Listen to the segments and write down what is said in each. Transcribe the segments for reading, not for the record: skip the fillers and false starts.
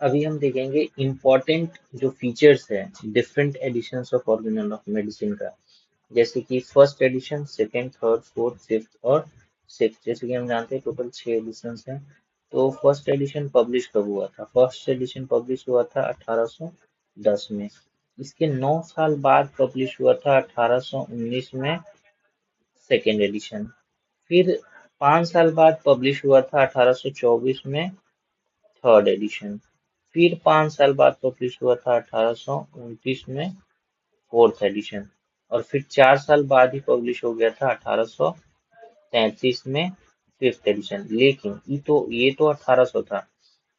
अभी हम देखेंगे इम्पोर्टेंट जो फीचर्स है different editions of Organon of medicine का। जैसे कि first edition, second, third, fourth, fifth और सिक्स। जैसे कि हम जानते हैं टोटल 6 एडिशंस हैं। तो फर्स्ट एडिशन पब्लिश कब हुआ था? फर्स्ट एडिशन पब्लिश हुआ था 1810 में। इसके 9 साल बाद पब्लिश हुआ था 1819 में सेकेंड एडिशन। फिर 5 साल बाद पब्लिश हुआ था 1824 में थर्ड एडिशन। फिर 5 साल बाद पब्लिश हुआ था 1829 में फोर्थ एडिशन। और फिर 4 साल बाद ही पब्लिश हो गया था 1833 में फिफ्थ एडिशन। लेकिन ये तो 1800 था।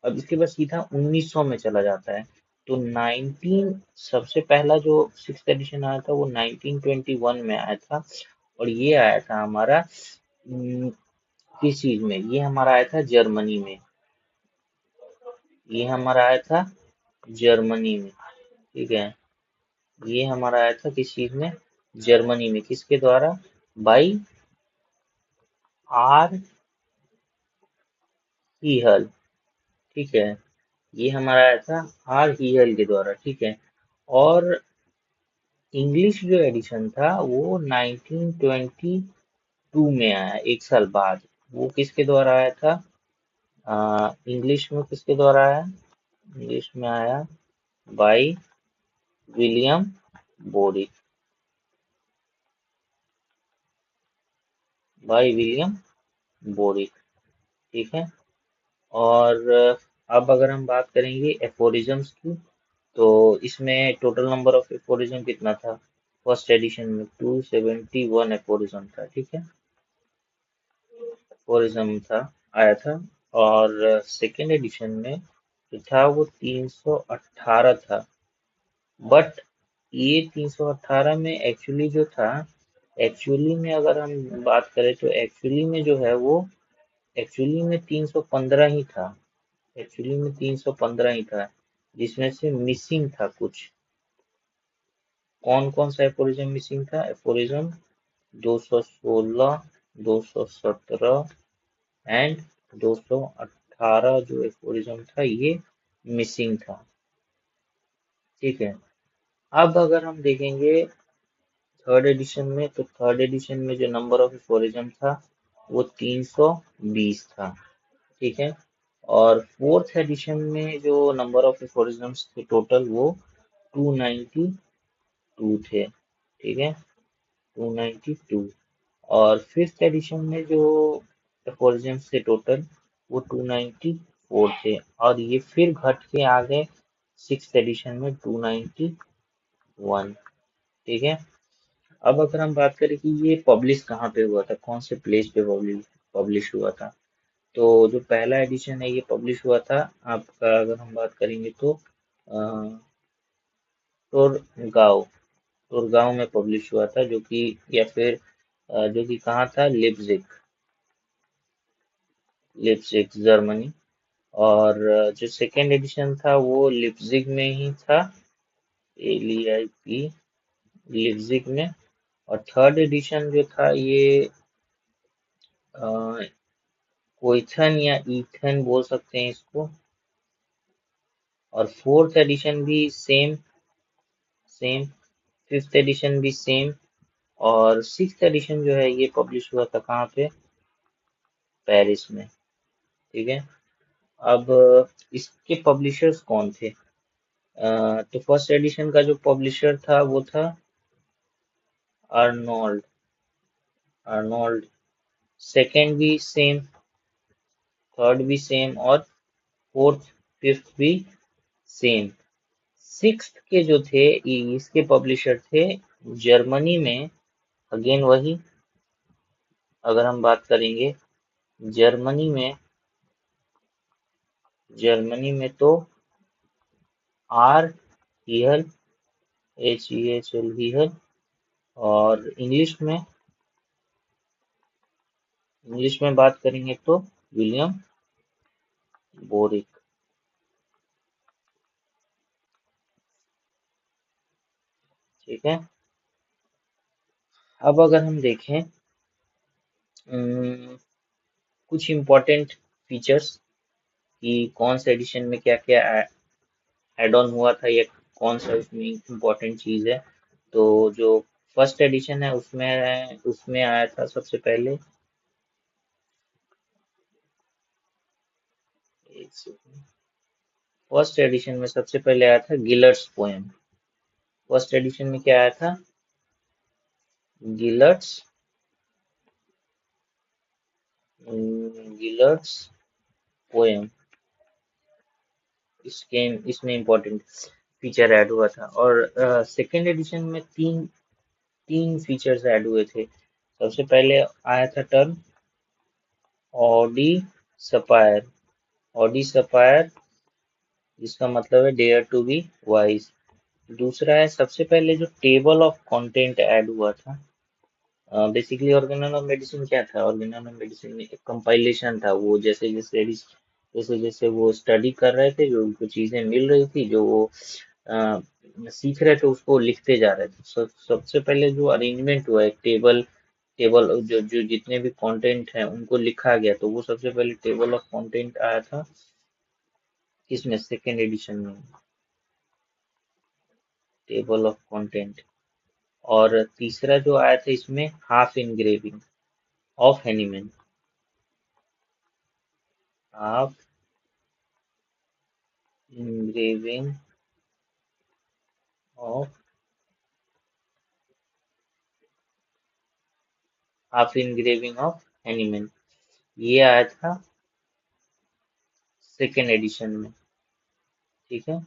अब इसके बाद सीधा 1900 में चला जाता है। तो 19 सबसे पहला जो सिक्स एडिशन आया था वो 1921 में आया था। और ये आया था हमारा किस चीज में? ये हमारा आया था जर्मनी में। ये हमारा आया था जर्मनी में। ठीक है। ये हमारा आया था किस चीज में? जर्मनी में। किसके द्वारा? बाई आर हीहल। ठीक है। ये हमारा आया था आर हीहल के द्वारा। ठीक है। और इंग्लिश जो एडिशन था वो 1922 में आया, 1 साल बाद। वो किसके द्वारा आया था? इंग्लिश में किसके द्वारा आया? इंग्लिश में आया by William boric. By William boric. ठीक है। और अब अगर हम बात करेंगे एफोरिज्म्स की, तो इसमें टोटल नंबर ऑफ एफोरिज्म कितना था? फर्स्ट एडिशन में 271 एफोरिज्म था। ठीक है। एफोरिज्म था, आया था। और सेकेंड एडिशन में जो था वो 318 था। बट ये 318 में एक्चुअली जो था, एक्चुअली में अगर हम बात करें तो एक्चुअली में जो है वो एक्चुअली में 315 ही था। एक्चुअली में 315 ही था, जिसमें से मिसिंग था कुछ। कौन कौन सा एफोरिज्म मिसिंग था? एफोरिज्म 216, 217 एंड 218 जो एफोरिज्म था ये मिसिंग था। ठीक है। अब अगर हम देखेंगे थर्ड एडिशन में, तो थर्ड एडिशन में जो नंबर ऑफ एफोरिज्म था वो 320 था। ठीक है। और फोर्थ एडिशन में जो नंबर ऑफ एफोरिज्म्स थे टोटल वो 292 थे। ठीक है। 292। और फिफ्थ एडिशन में जो एफोरिज्म्स थे टोटल वो 294 थे। और ये फिर घट के आ गए सिक्स एडिशन में 291। ठीक है। अब अगर हम बात करें कि ये पब्लिश कहाँ पे हुआ था, कौन से प्लेस पे पब्लिश हुआ था, तो जो पहला एडिशन है ये पब्लिश हुआ था आपका, अगर हम बात करेंगे तो टोरगांव। टोरगांव में पब्लिश हुआ था, जो कि या फिर जो कि कहाँ था? लिप्जिग। Leipzig Germany. और जो सेकेंड एडिशन था वो लिप्जिग में ही था, LEIP, लिप्जिग में। और थर्ड एडिशन जो था ये कोइथन या ईथन बोल सकते हैं इसको। और फोर्थ एडिशन भी सेम सेम। फिफ्थ एडिशन भी सेम। और सिक्स्थ एडिशन जो है ये पब्लिश हुआ था कहाँ पे? पेरिस में। ठीक है। अब इसके पब्लिशर्स कौन थे? तो फर्स्ट एडिशन का जो पब्लिशर था वो था अर्नोल्ड। अर्नोल्ड। सेकेंड भी सेम, थर्ड भी सेम और फोर्थ फिफ्थ भी सेम। सिक्स्थ के जो थे इसके पब्लिशर थे जर्मनी में। अगेन वही, अगर हम बात करेंगे जर्मनी में, जर्मनी में तो आर हीहल, HEHL हीहल। और इंग्लिश में बात करेंगे तो विलियम बोरिक। ठीक है। अब अगर हम देखें कुछ इम्पोर्टेंट फीचर्स कि कौन सा एडिशन में क्या क्या एड ऑन हुआ था या कौन सा उसमें इम्पोर्टेंट चीज है। तो जो फर्स्ट एडिशन है उसमें उसमें आया था सबसे पहले, फर्स्ट एडिशन में सबसे पहले आया था गिलर्ड्स पोएम। फर्स्ट एडिशन में क्या आया था? गिलर्ड्स गिलर्ड्स पोएम। इसके इसमें इम्पोर्टेंट फीचर ऐड हुआ था। और सेकेंड एडिशन में तीन तीन फीचर्स ऐड हुए थे। सबसे पहले आया था टर्म ऑडी सपायर। ऑडी सपायर जिसका मतलब है डेयर टू बी वाइज। दूसरा है, सबसे पहले जो टेबल ऑफ कंटेंट ऐड हुआ था। बेसिकली ऑर्गेनल ऑफ मेडिसिन क्या था? ऑर्गेनल ऑफ मेडिसिन में एक कंपाइलेशन था। वो जैसे जैसे वो स्टडी कर रहे थे, जो उनको चीजें मिल रही थी, जो वो अ, सीख रहे थे, उसको लिखते जा रहे थे। सबसे पहले जो अरेंजमेंट हुआ, एक टेबल टेबल जो जो जितने भी कंटेंट हैं उनको लिखा गया। तो वो सबसे पहले टेबल ऑफ कंटेंट आया था किसमें? सेकेंड एडिशन में, टेबल ऑफ कंटेंट। और तीसरा जो आया था इसमें, half engraving of animal. Half engraving of half engraving of animal. ये आया था सेकेंड एडिशन में। ठीक है।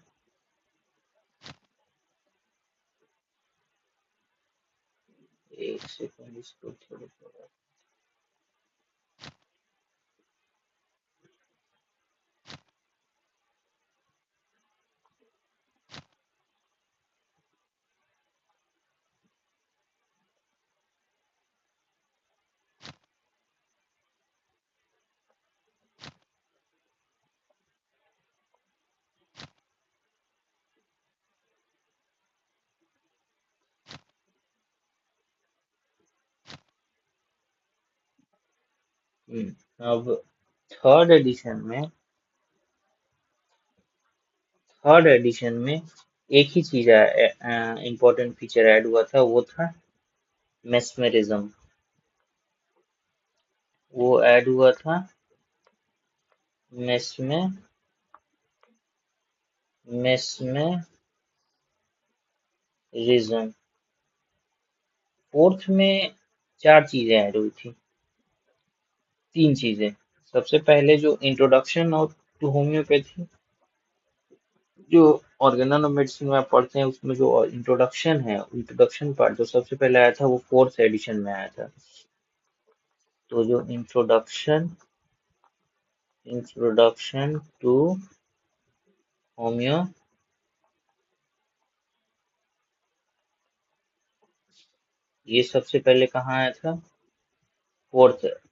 एक सेकंड, इसको थोड़ा थोड़ा अब थर्ड एडिशन में एक ही चीज इम्पोर्टेंट फीचर ऐड हुआ था, वो था मेस्मेरिज्म। वो ऐड हुआ था मेस्मेरिज्म। फोर्थ में चार चीजें ऐड हुई थी, तीन चीजें। सबसे पहले जो इंट्रोडक्शन ऑफ टू होम्योपैथी, जो ऑर्गेनल ऑफ मेडिसिन में आप पढ़ते हैं, उसमें जो इंट्रोडक्शन है, इंट्रोडक्शन पार्ट जो सबसे पहले आया था, वो फोर्थ एडिशन में आया था। तो जो इंट्रोडक्शन टू होम्यो, ये सबसे पहले कहाँ आया था?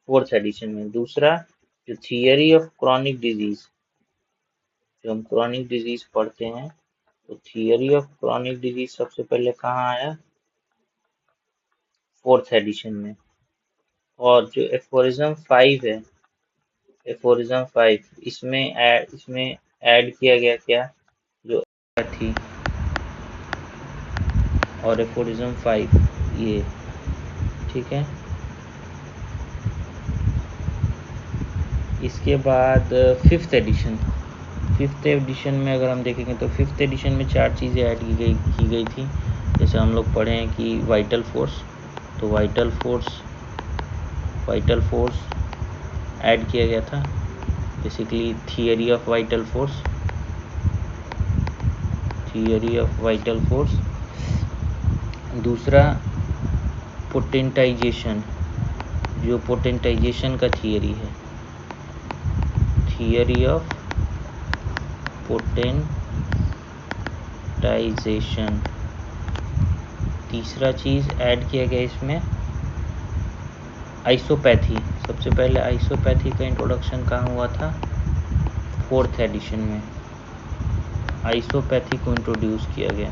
फोर्थ एडिशन में। दूसरा, जो थियरी ऑफ क्रॉनिक डिजीज, जो हम क्रॉनिक डिजीज पढ़ते हैं, तो थियरी ऑफ क्रॉनिक डिजीज सबसे पहले कहाँ आया? फोर्थ एडिशन में। और जो एफोरिज्म 5 है, एफोरिज्म 5, इसमें ऐड किया गया क्या? जो थी, और एफोरिज्म 5 ये। ठीक है। इसके बाद फिफ्थ एडिशन में अगर हम देखेंगे, तो फिफ्थ एडिशन में चार चीज़ें ऐड की गई थी। जैसे हम लोग पढ़े हैं कि वाइटल फोर्स, तो वाइटल फोर्स ऐड किया गया था। Basically theory of vital force. दूसरा, पोटेंटाइजेशन, जो पोटेंटाइजेशन का थियरी है, थियरी ऑफ पोटेंटाइजेशन। तीसरा चीज ऐड किया गया इसमें, आइसोपैथी। सबसे पहले आइसोपैथी का इंट्रोडक्शन कहाँ हुआ था? फोर्थ एडिशन में आइसोपैथी को इंट्रोड्यूस किया गया।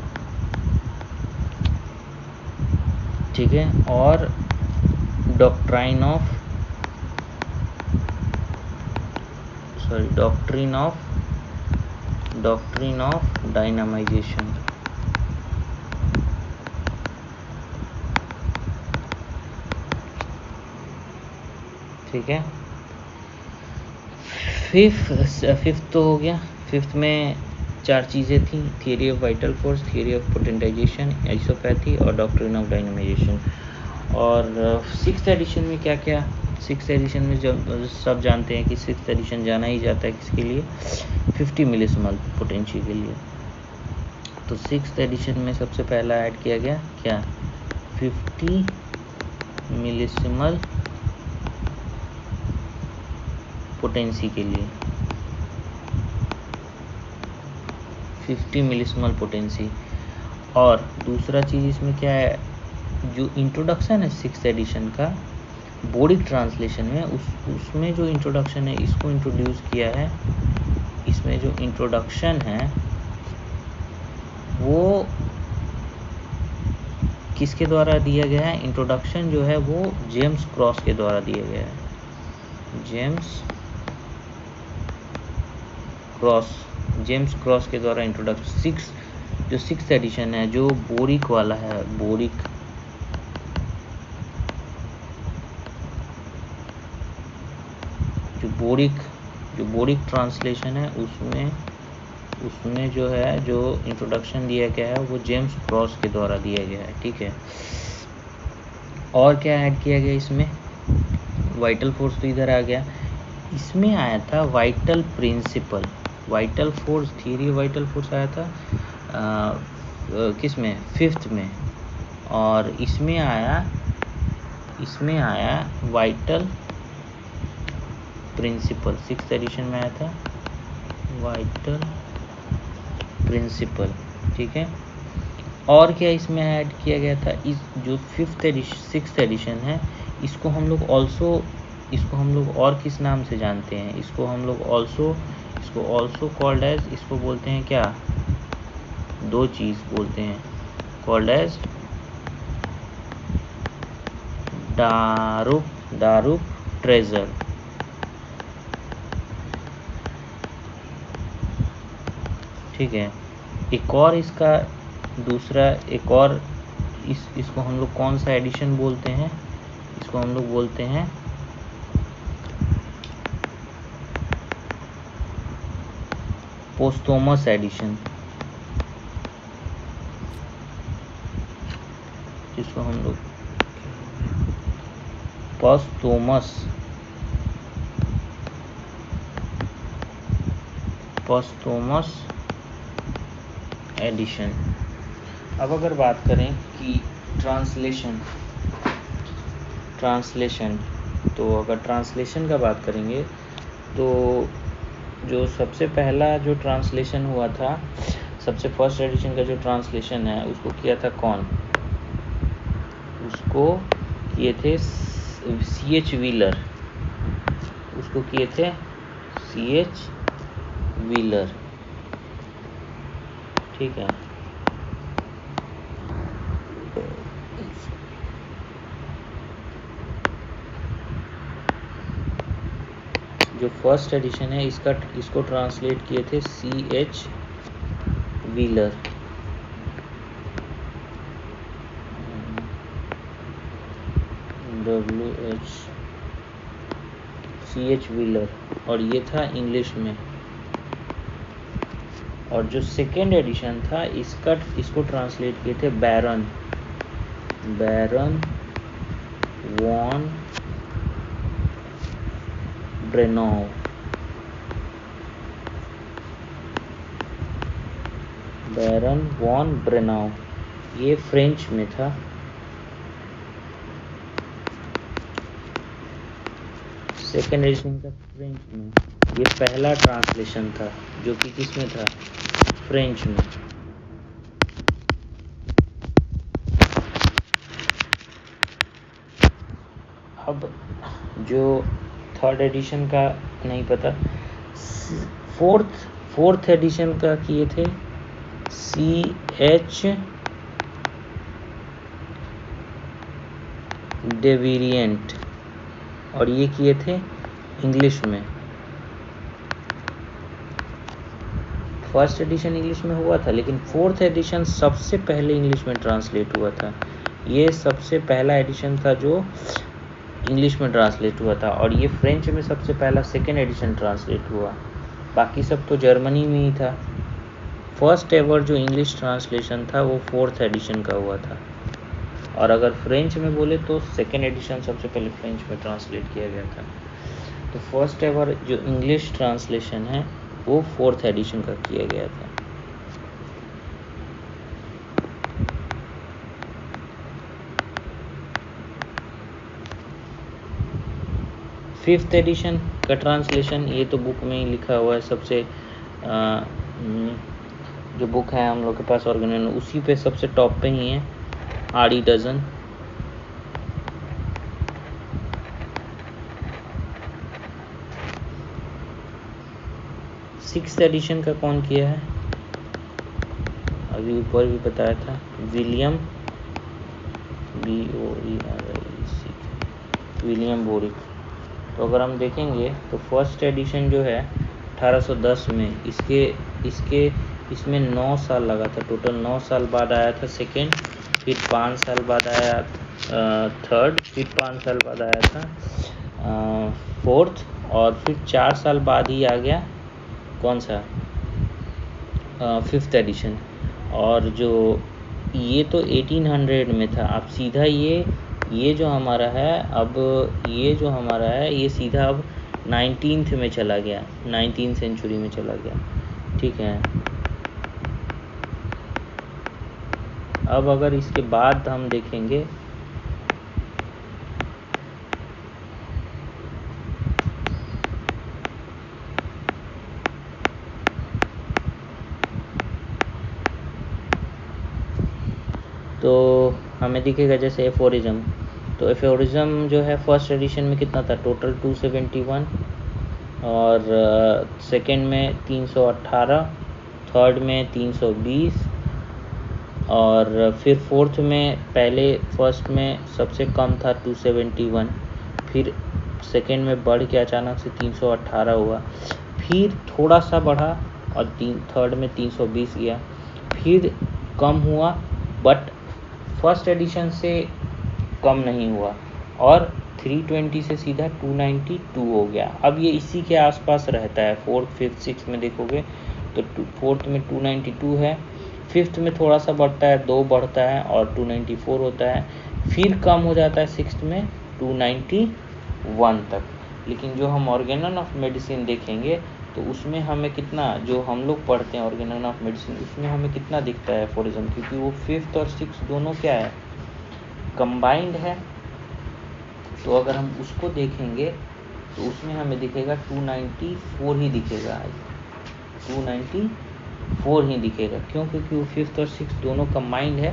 ठीक है। और doctrine of sorry doctrine of dynamization. ठीक है, फिफ्थ तो हो गया। फिफ्थ में 4 चीज़ें थी, theory of vital force, theory of potentization, isopathy और डॉक्ट्रिन ऑफ डायनामाइजेशन। और सिक्स्थ एडिशन में क्या क्या, सिक्स्थ एडिशन में जब सब जानते हैं कि सिक्स्थ एडिशन जाना ही जाता है किसके लिए, 50 मिलीसिमल पोटेंशियल के लिए। तो सिक्स्थ एडिशन में सबसे पहला ऐड किया गया क्या, 50 मिलीसिमल पोटेंसी के लिए, 50 मिलीसिमल पोटेंसी। और दूसरा चीज़ इसमें क्या है, जो इंट्रोडक्शन है सिक्स्थ एडिशन का बोरिक ट्रांसलेशन में, उसमें जो इंट्रोडक्शन है इसको इंट्रोड्यूस किया है। इसमें जो इंट्रोडक्शन है वो किसके द्वारा दिया गया है, इंट्रोडक्शन जो है वो जेम्स क्रॉस के द्वारा दिया गया है। जेम्स क्रॉस के द्वारा इंट्रोडक्शन जो सिक्स्थ एडिशन है, जो बोरिक वाला है, जो बोरिक ट्रांसलेशन है उसमें जो है जो इंट्रोडक्शन दिया गया है वो जेम्स क्रॉस के द्वारा दिया गया है। ठीक है, और क्या ऐड किया गया इसमें, वाइटल फोर्स तो इधर आ गया, इसमें आया था vital principle, vital force, theory vital force आया था किसमें, फिफ्थ में। और इसमें आया वाइटल प्रिंसिपल, सिक्स्थ एडिशन में आया था वाइटल प्रिंसिपल। ठीक है, और क्या इसमें ऐड किया गया था, इस जो सिक्स्थ एडिशन है इसको हम लोग और किस नाम से जानते हैं, इसको ऑल्सो कॉल्ड एज, इसको बोलते हैं क्या, 2 चीज़ बोलते हैं, कॉल्ड एज दारूक ट्रेजर। ठीक है, एक और इसका दूसरा, इसको हम लोग कौन सा एडिशन बोलते हैं, इसको हम लोग बोलते हैं पोस्टोमस एडिशन, जिसको हम लोग पोस्टोमस एडिशन। अब अगर बात करें कि ट्रांसलेशन, तो अगर ट्रांसलेशन का बात करेंगे तो जो सबसे पहला जो ट्रांसलेशन हुआ था, सबसे फर्स्ट एडिशन का जो ट्रांसलेशन है उसको किया था कौन, उसको किए थे C.H. व्हीलर, ठीक है, जो फर्स्ट एडिशन है इसको ट्रांसलेट किए थे C.H. व्हीलर। C.H. व्हीलर, और ये था इंग्लिश में। और जो सेकेंड एडिशन था इसको ट्रांसलेट किए थे बैरन वॉन ब्रेनॉव, ये फ्रेंच में था। सेकेंड एडिशन का फ्रेंच में, ये पहला ट्रांसलेशन था जो कि किस में था, फ्रेंच में। अब जो थर्ड एडिशन का नहीं पता, फोर्थ एडिशन का किए थे C.H. डेविएंट, और ये किए थे इंग्लिश में। फर्स्ट एडिशन इंग्लिश में हुआ था, लेकिन फोर्थ एडिशन सबसे पहले इंग्लिश में ट्रांसलेट हुआ था। ये सबसे पहला एडिशन था जो इंग्लिश में ट्रांसलेट हुआ था, और ये फ्रेंच में सबसे पहला सेकेंड एडिशन ट्रांसलेट हुआ। बाकी सब तो जर्मनी में ही था। फर्स्ट एवर जो इंग्लिश ट्रांसलेशन था वो फोर्थ एडिशन का हुआ था, और अगर फ्रेंच में बोले तो सेकेंड एडिशन सबसे पहले फ्रेंच में ट्रांसलेट किया गया था। तो फर्स्ट एवर जो इंग्लिश ट्रांसलेशन है वो फोर्थ एडिशन का किया गया था। फिफ्थ एडिशन का ट्रांसलेशन ये तो बुक में ही लिखा हुआ है, सबसे जो बुक है हम लोग के पास ऑर्गेनल उसी पे सबसे टॉप पे ही है, आर.ई. डजन। सिक्स्थ एडिशन का कौन किया है, अभी ऊपर भी बताया था, विलियम विलियम बोरिक। तो अगर हम देखेंगे तो फर्स्ट एडिशन जो है 1810 में, इसमें 9 साल लगा था, टोटल 9 साल बाद आया था सेकेंड, फिर 5 साल बाद आया थर्ड, फिर 5 साल बाद आया था फोर्थ, और फिर 4 साल बाद ही आ गया कौन सा फिफ्थ एडिशन। और जो ये तो 1800 में था, अब सीधा ये जो हमारा है, अब ये जो हमारा है ये सीधा अब 19th में चला गया, 19th सेंचुरी में चला गया। ठीक है, अब अगर इसके बाद हम देखेंगे तो हमें दिखेगा जैसे एफोरिज्म। तो एफोरिज्म जो है फर्स्ट एडिशन में कितना था, टोटल 271, और सेकंड में 318, थर्ड में 320, और फिर फोर्थ में पहले फर्स्ट में सबसे कम था 271, फिर सेकंड में बढ़ के अचानक से 318 हुआ, फिर थोड़ा सा बढ़ा और थर्ड में 320 गया, फिर कम हुआ, बट फर्स्ट एडिशन से कम नहीं हुआ, और 320 से सीधा 292 हो गया। अब ये इसी के आसपास रहता है, फोर्थ फिफ्थ सिक्स में देखोगे तो फोर्थ में 292 है, फिफ्थ में थोड़ा सा बढ़ता है, 2 बढ़ता है और 294 होता है, फिर कम हो जाता है सिक्स्थ में 291 तक। लेकिन जो हम ऑर्गेनल ऑफ मेडिसिन देखेंगे तो उसमें हमें कितना, जो हम लोग पढ़ते हैं ऑर्गेनल ऑफ मेडिसिन, उसमें हमें कितना दिखता है एफोरिज्म, क्योंकि वो फिफ्थ और सिक्स्थ दोनों क्या है, कंबाइंड है। तो अगर हम उसको देखेंगे तो उसमें हमें दिखेगा 294 ही दिखेगा, 294 ही दिखेगा। क्यों? क्योंकि वो फिफ्थ और सिक्स्थ दोनों कंबाइंड है,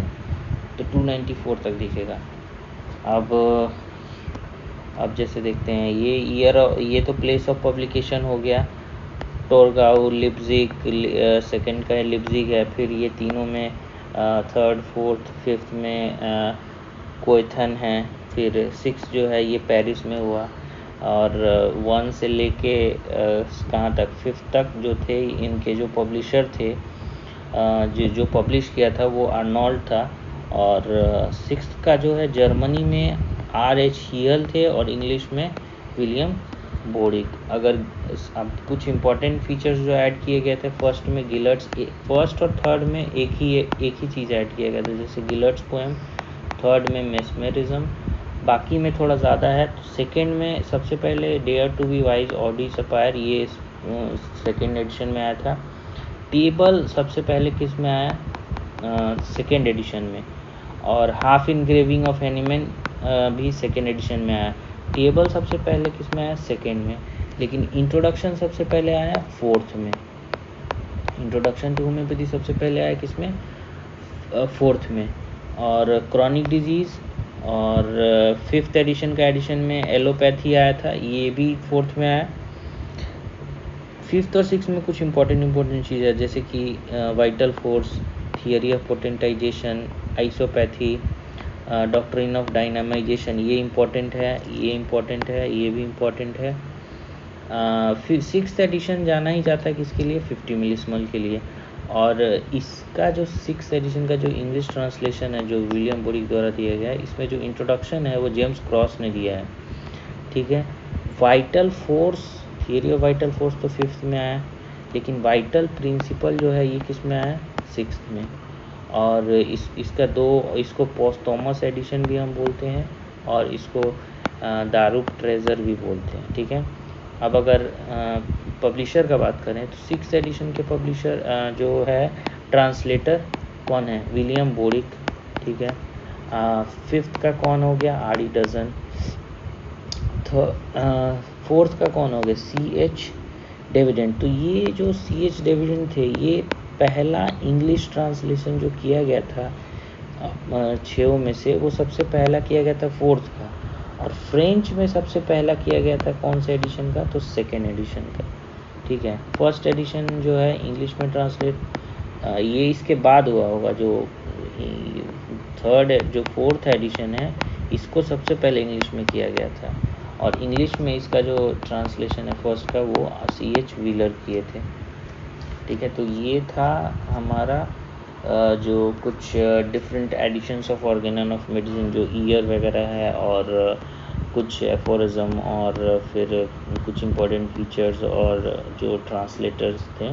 तो 294 तक दिखेगा। अब जैसे देखते हैं ये ईयर, ये तो प्लेस ऑफ पब्लिकेशन हो गया, टोरगाउ, लिप्जिग, सेकंड का है लिप्जिग है, फिर ये तीनों में थर्ड फोर्थ फिफ्थ में कोएथन है, फिर सिक्स जो है ये पेरिस में हुआ, और 1 से लेके कहाँ तक, फिफ्थ तक जो थे इनके जो पब्लिशर थे, जो पब्लिश किया था वो आर्नोल्ड था, और सिक्स्थ का जो है जर्मनी में R.H. हीयल थे, और इंग्लिश में विलियम बोरिक। अगर अब कुछ इंपॉर्टेंट फीचर्स जो ऐड किए गए थे, फर्स्ट में गिलर्ड्स, फर्स्ट और थर्ड में एक ही चीज़ ऐड किया गया था, जैसे गिलर्ड्स पोएम, थर्ड में मेस्मेरिज्म, बाकी में थोड़ा ज़्यादा है। तो सेकेंड में सबसे पहले डेयर टू बी वाइज ऑडी सपायर, ये सेकेंड एडिशन में आया था। टेबल सबसे पहले किस में आया, सेकेंड एडिशन में, और हाफ इनग्रेविंग ऑफ एनिमल भी सेकेंड एडिशन में आया। टेबल सबसे पहले किस में आया, सेकेंड में, लेकिन इंट्रोडक्शन सबसे पहले आया फोर्थ में। इंट्रोडक्शन टू होम्योपैथी सबसे पहले आया किस में, फोर्थ में, और क्रॉनिक डिजीज़ और फिफ्थ एडिशन का एडिशन में एलोपैथी आया था, ये भी फोर्थ में आया। फिफ्थ और सिक्स में कुछ इंपॉर्टेंट चीज़ है, जैसे कि vital force, theory of potentization, isopathy, doctrine of dynamization, ये इम्पोर्टेंट है, ये भी इम्पोर्टेंट है। फिर 6th एडिशन जाना ही जाता है किसके लिए, 50 मिलिस्मल के लिए। और इसका जो 6th एडिशन का जो इंग्लिश ट्रांसलेशन है जो विलियम बोरिक द्वारा दिया गया है, इसमें जो इंट्रोडक्शन है वो जेम्स क्रॉस ने दिया है, ठीक है। Vital force, theory of vital force तो 5th में आया, लेकिन वाइटल प्रिंसिपल जो है ये किस में आया, 6th में। और इसको पोस्ट थॉमस एडिशन भी हम बोलते हैं, और इसको दारूक ट्रेजर भी बोलते हैं, ठीक है। अब अगर पब्लिशर का बात करें तो 6th एडिशन के पब्लिशर जो है ट्रांसलेटर कौन है, विलियम बोरिक, ठीक है। 5th का कौन हो गया, आर डी डजन। 4th का कौन हो गया, C.H. डेविडेंट। तो ये जो C.H. डेविडेंट थे, ये पहला इंग्लिश ट्रांसलेशन जो किया गया था 6 में से, वो सबसे पहला किया गया था 4th का। और फ्रेंच में सबसे पहला किया गया था कौन सा एडिशन का, तो 2nd एडिशन का, ठीक है। 1st एडिशन जो है इंग्लिश में ट्रांसलेट ये इसके बाद हुआ होगा। जो 4th एडिशन है, इसको सबसे पहले इंग्लिश में किया गया था, और इंग्लिश में इसका जो ट्रांसलेशन है फर्स्ट का वो C.H. व्हीलर किए थे, ठीक है। तो ये था हमारा जो कुछ different editions of Organon of medicine, जो ईयर वगैरह है, और कुछ एफोरिज्म, और फिर कुछ इम्पोर्टेंट फीचर्स, और जो ट्रांसलेटर्स थे।